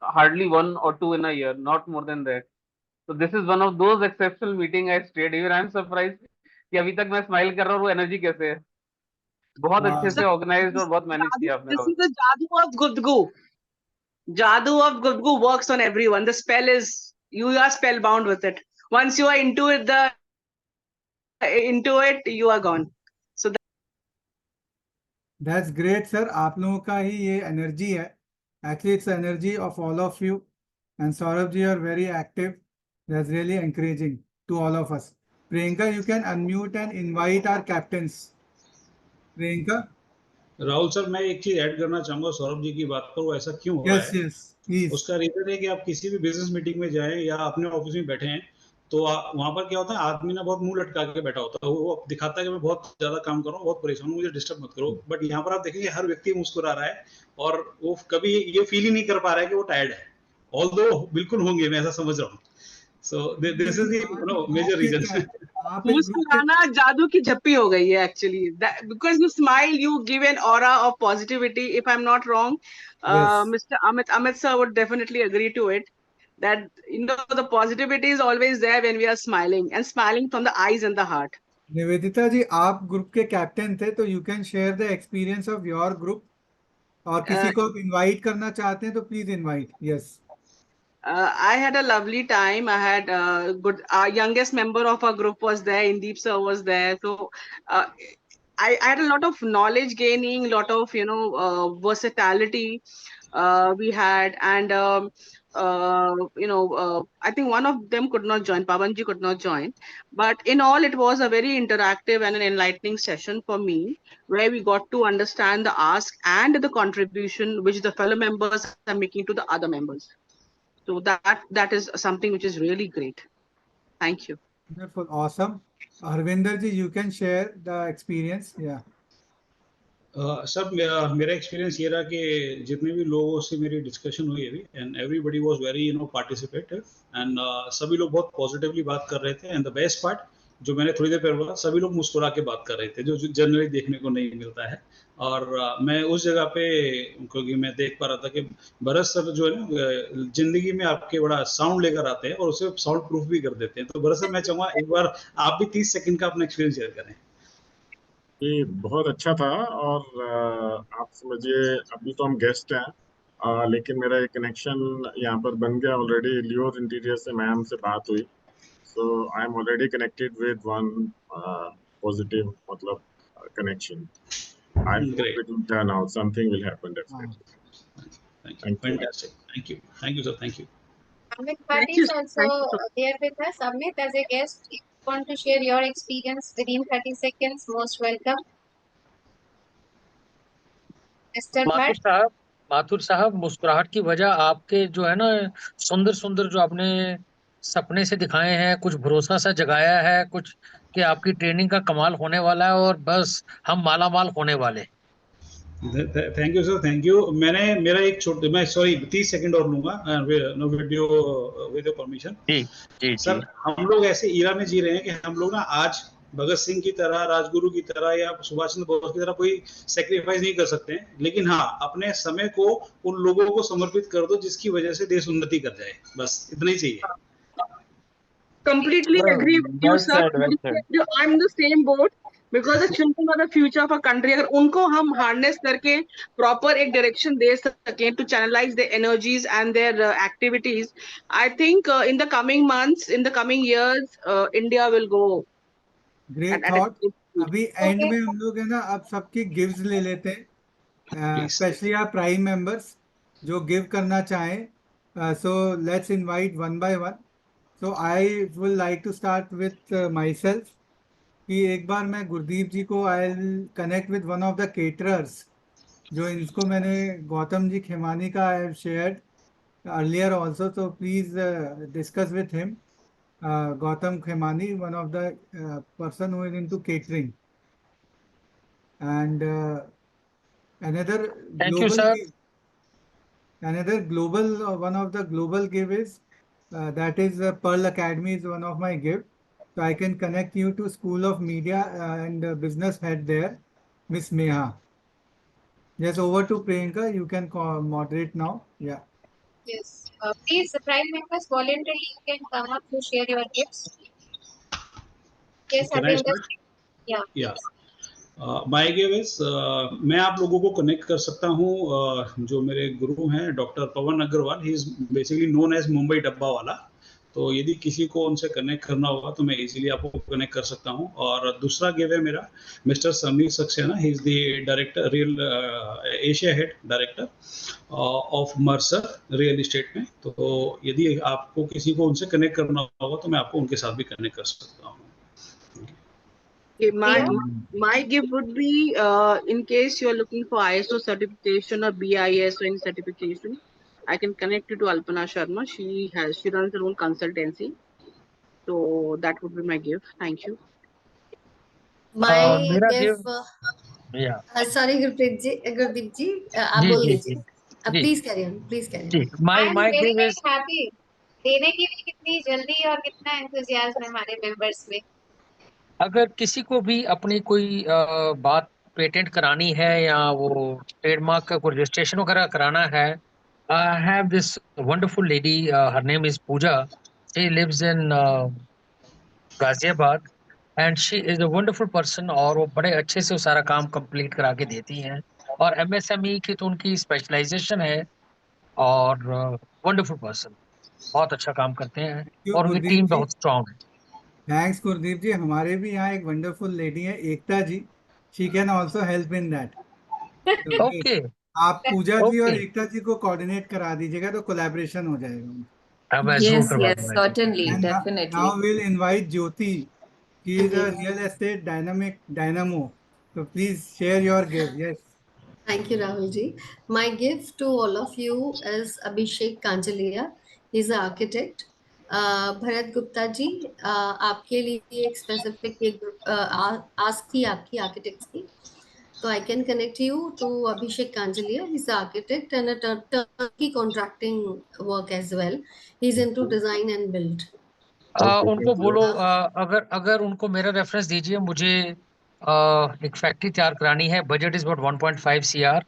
hardly one or two in a year, not more than that. So this is one of those exceptional meeting I stayed. Even I'm surprised कि अभी तक मैं smile कर रहा हूँ, वो energy कैसे है. बहुत अच्छे से ऑर्गेनाइज्ड और बहुत मैनेज किया आपने. This is the Jadoo of Gudgu. Jadoo of Gudgu works on everyone. The spell is, you are spellbound with it. Once you are into it, you are gone. So That's great, sir. आप लोगों का ही ये energy है. Actually, it's the energy of all of you. And Saurabh ji are very active. That's really encouraging to all of us. Priyanka, you can unmute and invite our captains. Priyanka? Rahul sir, मैं एक चीज add करना चाहूंगा सौरभ जी की बात पर. वो ऐसा क्यों हो रहा है? Yes, please. उसका रीजन है कि आप किसी भी बिजनेस मीटिंग में जाएं या अपने ऑफिस में बैठे हैं, तो वहां पर क्या होता है, आदमी ना बहुत मुंह लटका के बैठा होता है. वो दिखाता है कि मैं बहुत ज्यादा काम कर रहा हूँ, बहुत परेशान हूँ, मुझे डिस्टर्ब मत करो. बट यहाँ पर आप देखेंगे हर व्यक्ति मुस्कुरा रहा है और वो कभी ये फील ही नहीं कर पा रहा है कि वो टायर्ड है. ऑल्दो बिल्कुल होंगे, मैं ऐसा समझ रहा हूँ. So this is the major reason. मुस्कुराना जादू की झप्पी हो गई है actually. Because you smile, you give an aura of positivity. If I'm not wrong, Mr. Amit sir would definitely agree to it. That the positivity is always there when we are smiling, and smiling from the eyes and the heart. Nivedita जी, आप group के captain थे, तो you can share the experience of your group. और किसी को invite करना चाहते हैं तो please invite. Yes. I had a lovely time. I had good. Our youngest member of our group was there. Indeep sir was there. So I had a lot of knowledge gaining, lot of versatility. We had, and I think one of them could not join. Pavanji could not join. But in all, it was a very interactive and an enlightening session for me, where we got to understand the ask and the contribution which the fellow members are making to the other members. So that is something which is really great. Thank you. Wonderful, awesome. Harvinder ji, you can share the experience. Yeah. Sir, मेरा experience ये रहा कि जितने भी लोगों से मेरी discussion हुई अभी, and everybody was very participative, and सभी लोग बहुत पॉजिटिवली बात कर रहे थे. एंड द बेस्ट पार्ट, जो मैंने थोड़ी देर पहले बोला, सभी लोग मुस्कुरा के बात कर रहे थे, जो जनरली देखने को नहीं मिलता है. और मैं उस जगह पे, क्योंकि मैं देख पा रहा था कि भरत सर जो है ना, जिंदगी में आपके बड़ा साउंड लेकर आते हैं और उसे साउंड प्रूफ भी कर देते हैं. तो भरत सर, मैं चाहूंगा एक बार आप भी 30 सेकंड का अपना एक्सपीरियंस शेयर करें. ये बहुत अच्छा था. और आप समझिए, अभी तो हम गेस्ट हैं, लेकिन मेरा एक कनेक्शन यहाँ पर बन गया ऑलरेडी. लियोज इंटीरियर से मैम से बात हुई, so I am already connected with one positive connection. I hope it will turn out. Something will happen definitely. Thank you. Fantastic. Thank you, sir. Thank you. Amit Bhatt is also there with us. Amit, as a guest, if you want to share your experience within 30 seconds, most welcome. Mr. Bhatt. Mathur साहब, मुस्कुराहट की वजह आपके जो है ना, सुंदर सुंदर जो आपने सपने से दिखाए हैं, कुछ भरोसा सा जगाया है, कुछ कि आपकी ट्रेनिंग का कमाल होने वाला है और बस हम माला माल होने वाले. Thank you sir, thank you. मेरा एक छोटे, मैं सॉरी 30 सेकंड और लूंगा वीडियो विद योर परमिशन. जी सर, हम लोग ऐसे ईरा में जी रहे हैं कि हम लोग ना आज भगत सिंह की तरह, राजगुरु की तरह या सुभाष चंद्र बोस की तरह कोई सेक्रीफाइस नहीं कर सकते हैं, लेकिन हाँ, अपने समय को उन लोगों को समर्पित कर दो जिसकी वजह से देश उन्नति कर जाए. बस इतना ही चाहिए. Completely agree with you, sir. I'm the same boat. Because the children are the future of our country. अगर उनको हम harness करके proper एक direction दे सकें to channelize their energies and their activities, I think in the coming months, in the coming years, India will go. Great thought. अभी and में हम लोग है ना, अब सबकी गिफ्ट्स ले लेते हैं, स्पेशली आवर प्राइम मेंबर्स जो गिव करना चाहें. So let's invite one by one. So I would like to start with myself, कि एक बार मैं गुरदीप जी को I will connect with one of the caterers, जो इनको मैंने गौतम जी खेमानी का I have shared earlier also, तो please discuss with him. Gautam Khemani, one of the person who is into catering, and another Thank global you, sir. Another global one of the global give is that is Pearl Academy is one of my give, so I can connect you to School of Media and business head there, Miss Meha. Yes, over to Priyanka. You can moderate now. Yeah. Yes. Please, Prime members, voluntarily you can come up to share your gifts. Yes, Can I Harvinder. start? Yeah. Yeah. My give is मैं आप लोगों को connect कर सकता हूँ जो मेरे गुरु हैं doctor Pawan Agarwal, he is basically known as Mumbai dabbawala. तो यदि किसी को उनसे कनेक्ट करना होगा तो मैं इजीली आपको कनेक्ट कर सकता हूँ। और दूसरा गिव है मेरा mister Sameer Saxena, he is the director, real Asia head director of Mercer real estate में। तो यदि आपको किसी को उनसे कनेक्ट करना होगा तो मैं आपको उनके साथ भी कनेक्ट कर सकता हूँ। Okay, Yeah. my gift would be in case you are looking for ISO certification or BIS or any certification, I can connect you to Alpana Sharma. She runs her own consultancy. So that would be my gift. Thank you. My मेरा gift. या Sorry, Gurdeep ji, आप जी बोल जी दीजिए. जी Please carry on. Please carry on. जी my I'm my very give very is happy. देने की भी कितनी जल्दी और कितना एंथुजियाज्म है हमारे मेंबर्स में. अगर किसी को भी अपनी कोई बात पेटेंट करानी है या वो ट्रेडमार्क का कोई रजिस्ट्रेशन वगैरह कराना है, I have this wonderful lady, her name is Pooja, she lives in Ghaziabad and she is a wonderful person, और वो बड़े अच्छे से वो सारा काम कंप्लीट करा के देती हैं। और एमएसएमई की तो उनकी स्पेशलाइजेशन है, और वंडरफुल पर्सन, बहुत अच्छा काम करते हैं, क्यों और उनकी गुरदीप टीम जी? बहुत स्ट्रांग है। थैंक्स गुरदीप जी। हमारे भी यहाँ एक वंडरफुल लेडी है, Ekta ji. She can also help in that. तो ओके आप पूजा जी और ओके, एकता जी को कोऑर्डिनेट करा दीजिएगा तो कोलैबोरेशन हो जाएगा। मैं जरूर Yes, करवा yes, दूंगा जी। certainly, And definitely. now we'll invite Jyoti. She is a ji. real estate dynamic dynamo. So please share your gift. Yes. Thank you, Rahul ji. My gift to all of you is Abhishek Kanjalia. He's an architect. Bharat Gupta ji, आपके लिए एक specific एक ask थी आपकी architects की, तो I can connect you to Abhishek Kanjalia. He is architect and a turnkey contracting work as well. He is into design and build. उनको बोलो, अगर अगर उनको मेरा रेफरेंस दीजिए, मुझे एक फैक्ट्री तैयार करानी है, बजट इज अबाउट 1.5 CR,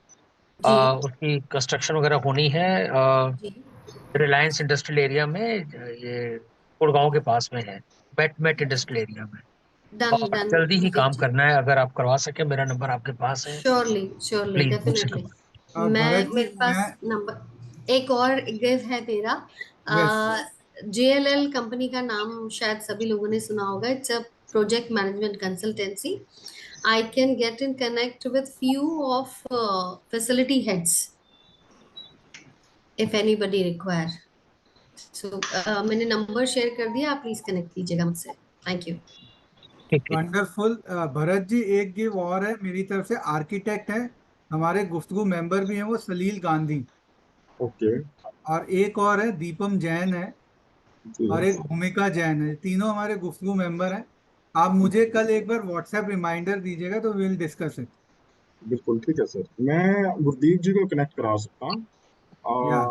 जी उसकी कंस्ट्रक्शन वगैरह होनी है जी. रिलायंस इंडस्ट्रियल एरिया में, ये गुड़गांव के पास में है, मेट इंडस्ट्रियल एरिया में, डन और डन जल्दी ही काम अभिषेक जी. करना है। अगर आप करवा सके, मेरा नंबर आपके पास है, श्योरली श्योरली प्लीज मुझसे डेफिनेटली. भरत मैं जी मेरे पास मैं नंबर एक और गिव है मेरा. यस JLL कंपनी का नाम शायद सभी लोगों ने सुना होगा. It's a project management consultancy. I can get in connect with few of facility heads if anybody require. So मैंने नंबर शेयर कर दिया, आप प्लीज कनेक्ट कीजिएगा मुझसे. Thank you. ठीक है। वंडरफुल। भरत जी एक गिव और है मेरी तरफ से। आर्किटेक्ट है, हमारे गुफ्तगू मेंबर भी हैं, वो सलील गांधी। ओके और एक और है दीपम जैन है, जी और एक भूमिका जैन है। तीनों हमारे गुफ्तगू मेंबर हैं। आप मुझे कल एक बार व्हाट्सएप रिमाइंडर दीजिएगा तो विल डिस्कस इट। बिल्कुल ठीक है सर, मैं गुरदीप जी को कनेक्ट करा सकता हूँ। या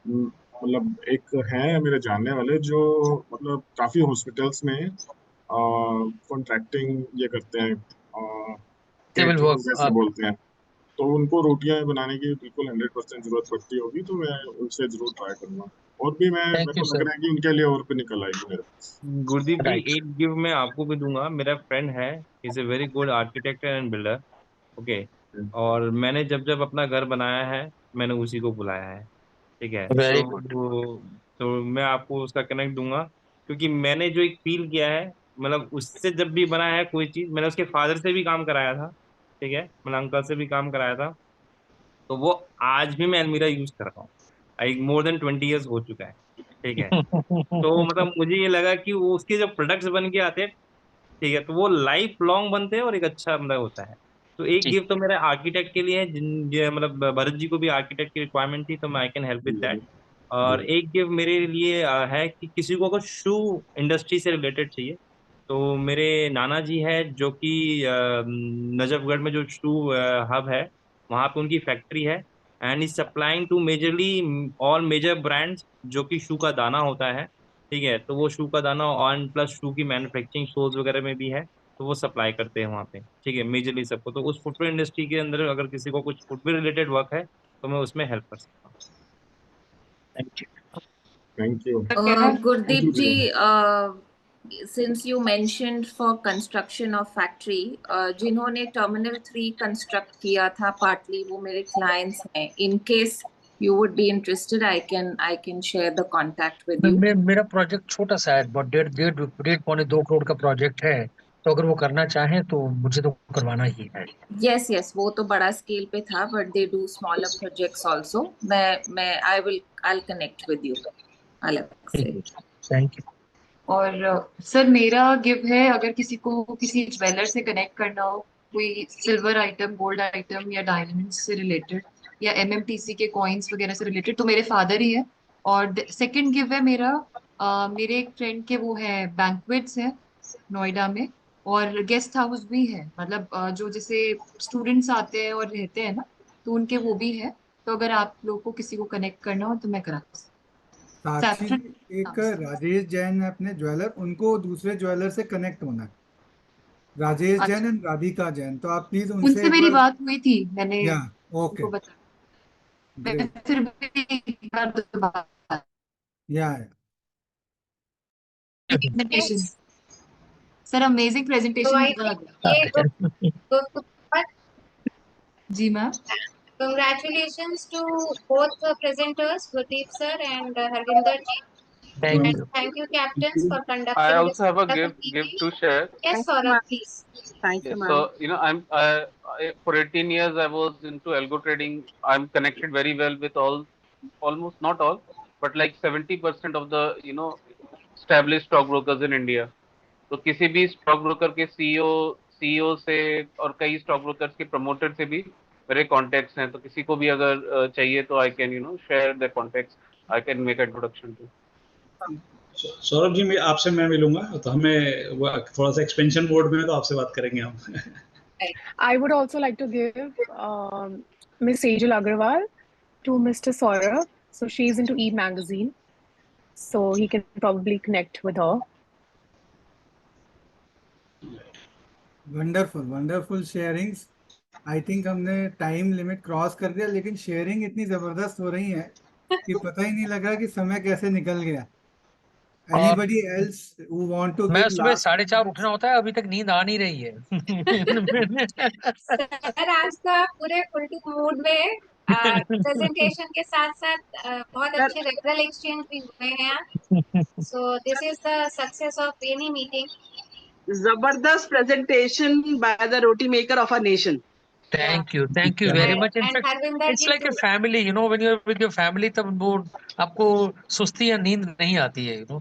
मतलब एक है मेरे जानने वाले जो मतलब काफी हॉस्पिटल्स में कॉन्ट्रैक्टिंग ये करते हैं, सिविल केटरिंग वर्क जैसे आप, बोलते हैं। तो उनको रोटियां बनाने की बिल्कुल 100% जरूरत पड़ती होगी, तो मैं उनसे जरूर ट्राई करूंगा। और भी मैं मेरे थैंक यू को लग सर। रहा है कि उनके लिए और भी निकल आएगी मेरे पास। गुरदीप जी, राइट, एक गिव मैं आपको भी दूंगा। मेरा फ्रेंड है, is a very good architect and builder. Okay. और मैंने जब जब अपना घर बनाया है, मैंने उसी को बुलाया है। ठीक है। Very so good. तो मैं आपको उसका कनेक्ट दूंगा, क्योंकि मैंने जो एक फील किया है, मतलब उससे जब भी बनाया है कोई चीज, मैंने उसके फादर से भी काम कराया था। ठीक है, मैंने अंकल से भी काम कराया था। तो वो आज भी मैं अलमीरा यूज कर रहा हूँ। मोर देन 20 years हो चुका है। ठीक है। तो मतलब मुझे ये लगा कि वो उसके जब प्रोडक्ट्स बन के आते हैं, ठीक है, तो वो लाइफ लॉन्ग बनते हैं और एक अच्छा मतलब होता है। तो एक जी गिफ्ट तो मेरे आर्किटेक्ट के लिए है, मतलब भरत जी को भी आर्किटेक्ट की रिक्वायरमेंट थी, तो मैं I can help with that. जी और जी एक गिफ्ट मेरे लिए है कि किसी को अगर शू इंडस्ट्री से रिलेटेड चाहिए, तो मेरे नाना जी है जो कि नजफगढ़ में जो शू हब है, वहाँ पे उनकी फैक्ट्री है। And is supplying to majorly all major brands, जो कि शू का दाना होता है। ठीक है, तो वो शू का दाना और प्लस शू की मैन्युफैक्चरिंग शोज वगैरह में भी है, तो वो सप्लाई करते हैं वहाँ पे। ठीक है, मेजरली सबको। तो उस फुटवेयर इंडस्ट्री के अंदर अगर किसी को कुछ फुटवेयर रिलेटेड वर्क है, तो मैं उसमें हेल्प कर सकता हूँ। Thank you. Gurdeep you, ji, since you mentioned for construction of factory, जिन्होंने Terminal 3 construct किया था partly, वो मेरे clients हैं. In case you would be interested, I can share the contact with you. मेरा प्रोजेक्ट छोटा सा है, बहुत 1.5-1.2 करोड़ का प्रोजेक्ट है, तो अगर वो करना चाहें तो मुझे तो करवाना ही है। Yes, वो तो बड़ा स्केल पे था, but they do smaller projects also. I'll connect with you अलग से। Thank you. और सर मेरा गिव है, अगर किसी को किसी ज्वेलर से कनेक्ट करना हो, कोई सिल्वर आइटम, गोल्ड आइटम या डायमंड्स से रिलेटेड या एमएमटीसी के कॉइन्स वगैरह से रिलेटेड, तो मेरे फादर ही है। और सेकंड गिव है मेरा, मेरे एक फ्रेंड के वो है बैंक्वेट्स है नोएडा में, और गेस्ट हाउस भी है, मतलब जो जैसे स्टूडेंट्स आते हैं और रहते हैं ना, तो उनके वो भी है। तो अगर आप लोगों को किसी को कनेक्ट करना हो तो मैं करा साक्षी जी, एक राजेश जैन है अपने ज्वेलर, उनको दूसरे ज्वेलर से कनेक्ट होना है, राजेश जैन एंड राधिका जैन, तो आप प्लीज उनसे उनसे एक मेरी बार। बात हुई थी, मैंने या ओके, उनको बताया। मैं ग्रेट। फिर भी एक बार दोबारा या presentation, sir amazing So presentation I लगा। think ये जी ma'am. congratulations to both the presenters, Gurdeep sir and Harvinder ji. Thank And you. thank you captains for I conducting this also have a wonderful gift meeting. to share. Yes, Thank you, Saurabh, ma'am. please. Thank you, Yes, ma'am. so for 18 years I was into algo trading. I'm connected very well with almost not all, but like 70% of the established stockbrokers in India. तो किसी भी stock broker के CEO से और कई stock brokers के promoter से भी मेरे कॉन्टेक्ट्स हैं, तो किसी को भी अगर चाहिए तो I can share the contacts, I can make introduction too. Saurabh ji, आपसे मैं मिलूंगा तो हमें थोड़ा सा एक्सपेंशन मोड में है, तो आपसे बात करेंगे हम। I would also like to give Miss Sejal Agarwal to Mr. Saurabh. So she's into e-magazine, so he can probably connect with her. Wonderful wonderful sharings. I think हमने टाइम लिमिट क्रॉस कर दिया, लेकिन sharing इतनी जबरदस्त हो रही है कि पता ही नहीं लग रहा कि समय कैसे निकल गया। Anybody else who want to मैं give सुबह last 4:30 उठना होता है, अभी तक नींद आ नहीं रही है। सर आज तो आप पूरे फुल टू मूड में प्रेजेंटेशन के साथ साथ बहुत अच्छे रेफरल एक्सचेंज भी हुए हैं। So this is the success of any meeting. Zabardast presentation by the roti maker of a nation. Thank you very much. In And fact, Harvinder it's ji like a too. family, when you're with your family, तब वो आपको सुस्ती या नींद नहीं आती है, तो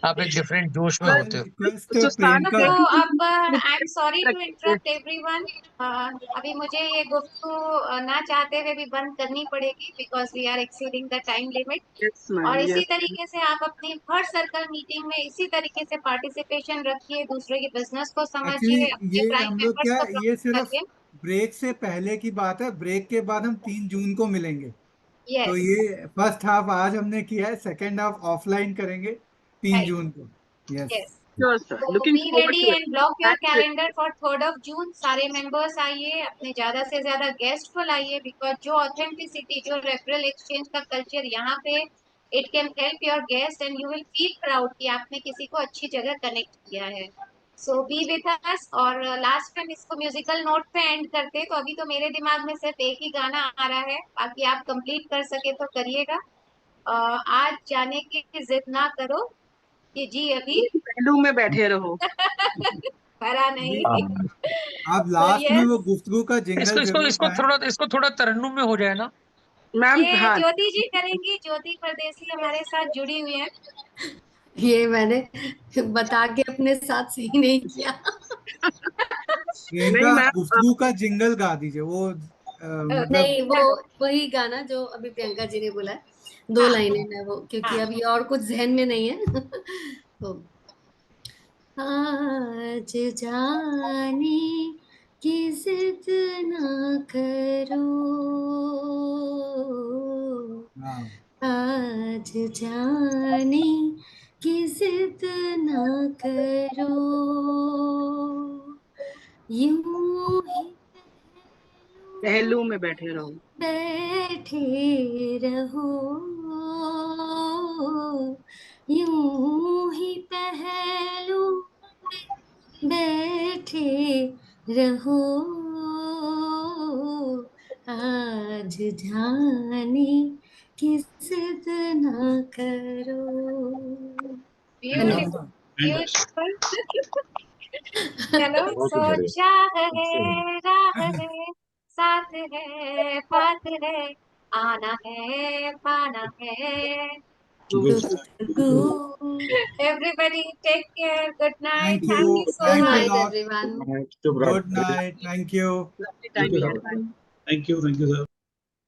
आप एक डिफरेंट जोश में होते हो। रिक्वेस्ट So प्रियंका, तो अब I am sorry to interrupt everyone. अभी मुझे ये गुफ्तगू ना चाहते हुए भी बंद करनी पड़ेगी because we are exceeding the time limit. yes, ma'am. और इसी Yes. तरीके से आप अपनी हर सर्कल मीटिंग में इसी तरीके से पार्टिसिपेशन रखिए, दूसरे के बिजनेस को समझिए, एक्चुअली अपने ये प्राइम हम लोग मेंबर्स क्या, को ये प्रमोट सिर्फ करिए। ब्रेक से पहले की बात है, ब्रेक के बाद हम 3 जून को मिलेंगे। तो यस ये फर्स्ट हाफ आज हमने किया है, सेकेंड हाफ ऑफलाइन करेंगे 3 जून को। Yes, yes Sure, sir. So Looking be forward ready to it. and block your Thank you. calendar for 3rd of June. सारे members आइए, अपने ज्यादा से ज्यादा गेस्ट को लाइए, because जो authenticity, जो referral exchange का culture यहाँ पे, it can help your guest and you will feel proud कि आपने किसी को अच्छी जगह connect किया है। So be with us। और लास्ट में इसको म्यूजिकल नोट पे एंड करते, तो अभी तो मेरे दिमाग में सिर्फ एक ही गाना आ रहा है, बाकी आप कंप्लीट कर सके तो करिएगा। आज जाने की जिद ना करो कि जी अभी पहलू में बैठे रहो। भरा नहीं। आप So लास्ट में yes, वो गुफ्तगू का जिंगल जरूर गाएं। इसको थोड़ा तरन्नुम में हो जाए ना। मैम ये हाँ, ज्योति जी करेंगी, ज्योति परदेसी हमारे साथ जुड़ी हुई है। ये मैंने बता के अपने साथ सही नहीं किया। प्रियंका, नहीं मैम, गुफ्तगू का जिंगल गा दीजिए, वो मतलब नहीं, वो वही गाना जो अभी प्रियंका जी ने बोला है, 2 लाइनें में वो, क्योंकि अभी और कुछ जहन में नहीं है। तो आज जाने की जिद ना करो, हाँ, आज जाने की जिद ना करो, यूं ही पहलू में बैठे रहो, बैठे रहो, यूं ही पहलू में बैठे रहो, आज जाने की जिद ना करो। Beautiful, beautiful. चलो, बहुत सो बढ़िया। चाह है, राह है, साथ है, पाथ है, आना है, पाना है. Everybody take care. Good night. Thank Thank you. you so Thank you much. Good night, lot. everyone. Shubh Good रात्रि। night. Thank you. lovely time we had. Bye. Thank you, sir.